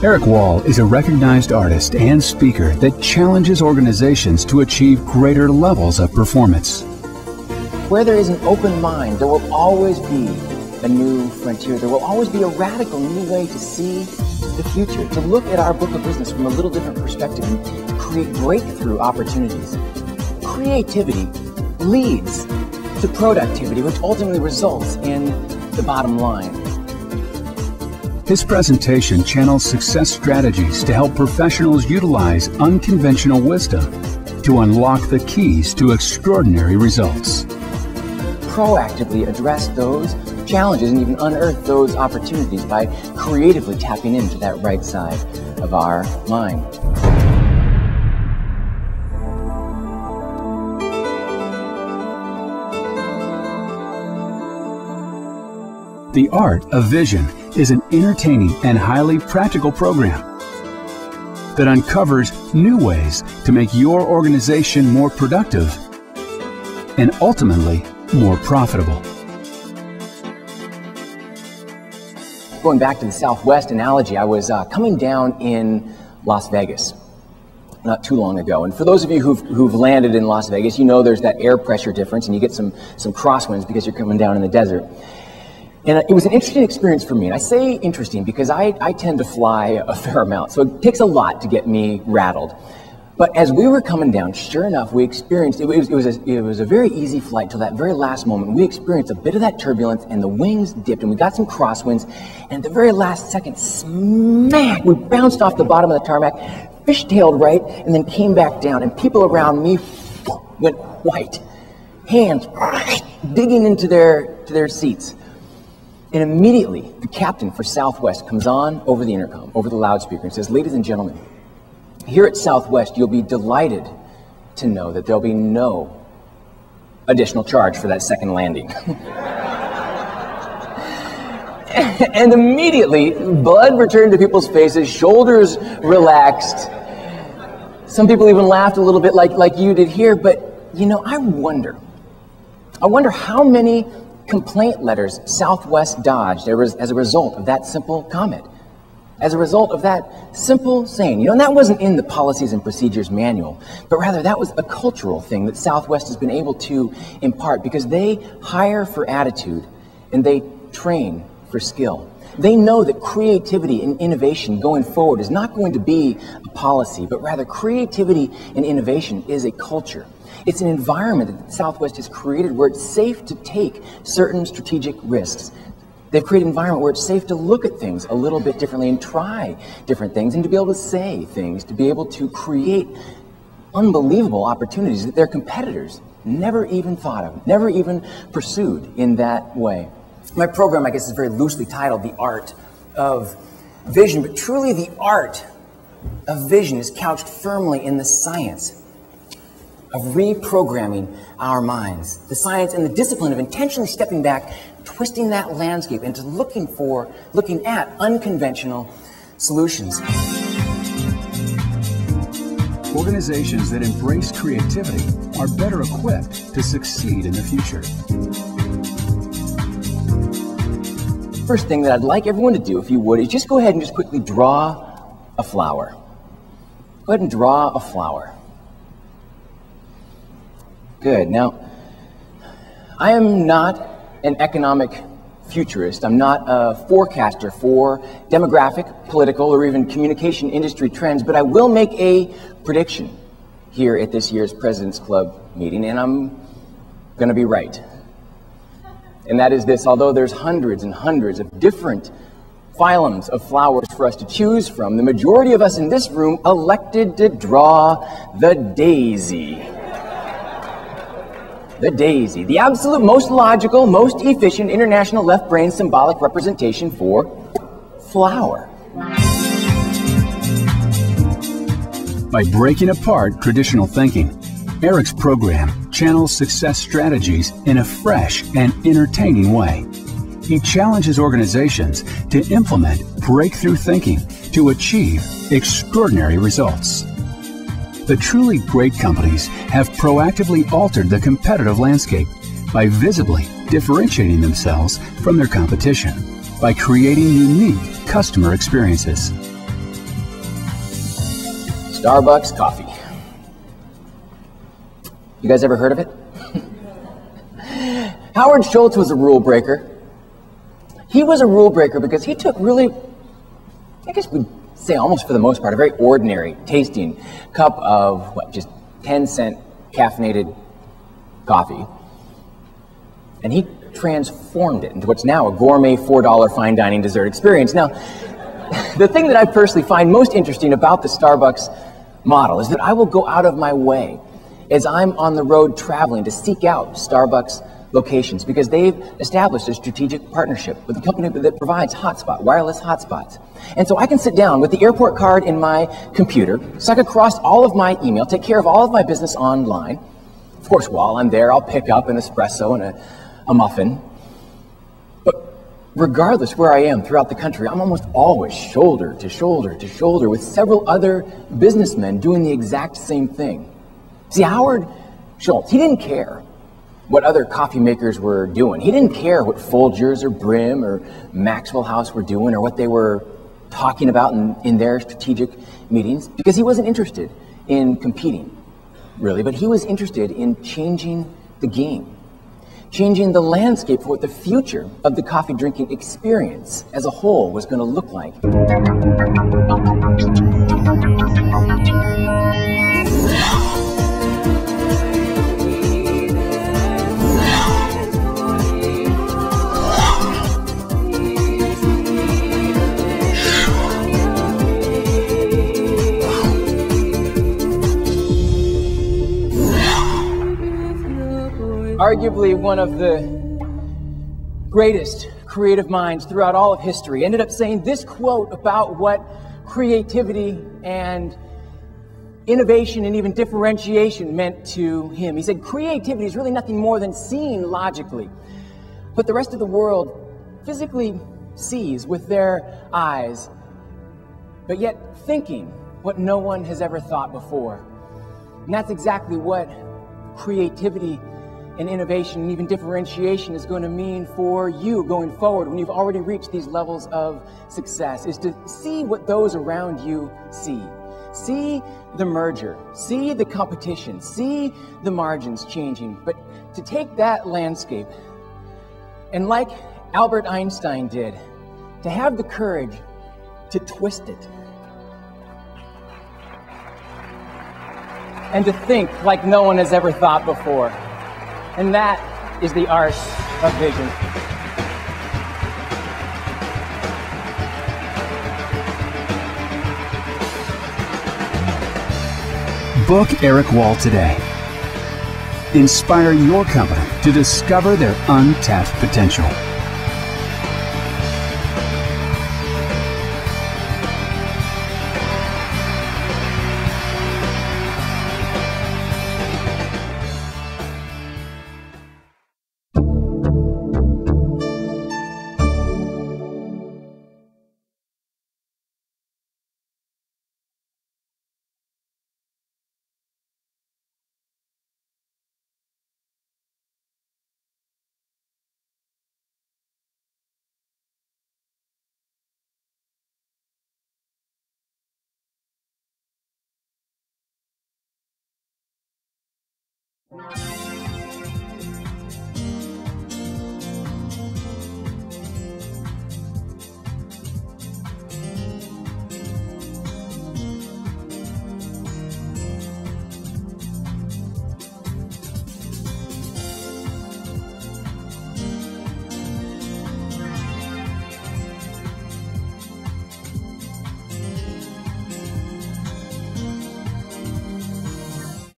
Erik Wahl is a recognized artist and speaker that challenges organizations to achieve greater levels of performance. Where there is an open mind, there will always be a new frontier. There will always be a radical new way to see the future, to look at our book of business from a little different perspective and to create breakthrough opportunities. Creativity leads to productivity, which ultimately results in the bottom line. His presentation channels success strategies to help professionals utilize unconventional wisdom to unlock the keys to extraordinary results. Proactively address those challenges and even unearth those opportunities by creatively tapping into that right side of our mind. The Art of Vision is an entertaining and highly practical program that uncovers new ways to make your organization more productive and ultimately more profitable. Going back to the Southwest analogy, I was coming down in Las Vegas not too long ago. And for those of you who've landed in Las Vegas, you know there's that air pressure difference and you get some crosswinds because you're coming down in the desert. And it was an interesting experience for me. And I say interesting because I tend to fly a fair amount, so it takes a lot to get me rattled. But as we were coming down, sure enough, we experienced, it was a very easy flight till that very last moment. We experienced a bit of that turbulence and the wings dipped and we got some crosswinds. And at the very last second, smack, we bounced off the bottom of the tarmac, fishtailed right, and then came back down. And people around me went white, hands digging into their seats. And immediately, the captain for Southwest comes on over the intercom, over the loudspeaker, and says, "Ladies and gentlemen, here at Southwest, you'll be delighted to know that there'll be no additional charge for that second landing." And immediately, blood returned to people's faces, shoulders relaxed. Some people even laughed a little bit like you did here, but you know, I wonder how many complaint letters Southwest dodged as a result of that simple comment, as a result of that simple saying. You know, and that wasn't in the policies and procedures manual, but rather that was a cultural thing that Southwest has been able to impart because they hire for attitude and they train for skill. They know that creativity and innovation going forward is not going to be a policy, but rather creativity and innovation is a culture. It's an environment that Southwest has created where it's safe to take certain strategic risks. They've created an environment where it's safe to look at things a little bit differently and try different things and to be able to say things, to be able to create unbelievable opportunities that their competitors never even thought of, never even pursued in that way. My program, I guess, is very loosely titled The Art of Vision, but truly the art of vision is couched firmly in the science of reprogramming our minds, the science and the discipline of intentionally stepping back, twisting that landscape into looking at unconventional solutions. Organizations that embrace creativity are better equipped to succeed in the future. First thing that I'd like everyone to do, if you would, is just go ahead and just quickly draw a flower. Go ahead and draw a flower. Good. Now, I am not an economic futurist. I'm not a forecaster for demographic, political, or even communication industry trends, but I will make a prediction here at this year's President's Club meeting, and I'm going to be right. And that is this: although there's hundreds and hundreds of different phylums of flowers for us to choose from, the majority of us in this room elected to draw the daisy. The daisy, the absolute most logical, most efficient international left brain symbolic representation for flower. By breaking apart traditional thinking, Erik's program channels success strategies in a fresh and entertaining way. He challenges organizations to implement breakthrough thinking to achieve extraordinary results. The truly great companies have proactively altered the competitive landscape by visibly differentiating themselves from their competition, by creating unique customer experiences. Starbucks coffee. You guys ever heard of it? Howard Schultz was a rule breaker. He was a rule breaker because he took really, I guess we'd say almost for the most part, a very ordinary tasting cup of, just 10-cent caffeinated coffee. And he transformed it into what's now a gourmet $4 fine dining dessert experience. Now, the thing that I personally find most interesting about the Starbucks model is that I will go out of my way as I'm on the road traveling to seek out Starbucks locations because they've established a strategic partnership with a company that provides wireless hotspots. And so I can sit down with the airport card in my computer, suck across all of my email, take care of all of my business online. Of course, while I'm there, I'll pick up an espresso and a muffin. But regardless where I am throughout the country, I'm almost always shoulder to shoulder to shoulder with several other businessmen doing the exact same thing. See, Howard Schultz, he didn't care what other coffee makers were doing. He didn't care what Folgers or Brim or Maxwell House were doing or what they were talking about in their strategic meetings because he wasn't interested in competing, really, but he was interested in changing the game, changing the landscape for what the future of the coffee drinking experience as a whole was going to look like. Arguably one of the greatest creative minds throughout all of history ended up saying this quote about what creativity and innovation and even differentiation meant to him. He said, creativity is really nothing more than seeing logically what the rest of the world physically sees with their eyes, but yet thinking what no one has ever thought before. And that's exactly what creativity and innovation and even differentiation is going to mean for you going forward when you've already reached these levels of success, is to see what those around you see. See the merger, see the competition, see the margins changing, but to take that landscape and, like Albert Einstein did, to have the courage to twist it and to think like no one has ever thought before. And that is the art of vision. Book Erik Wahl today. Inspire your company to discover their untapped potential.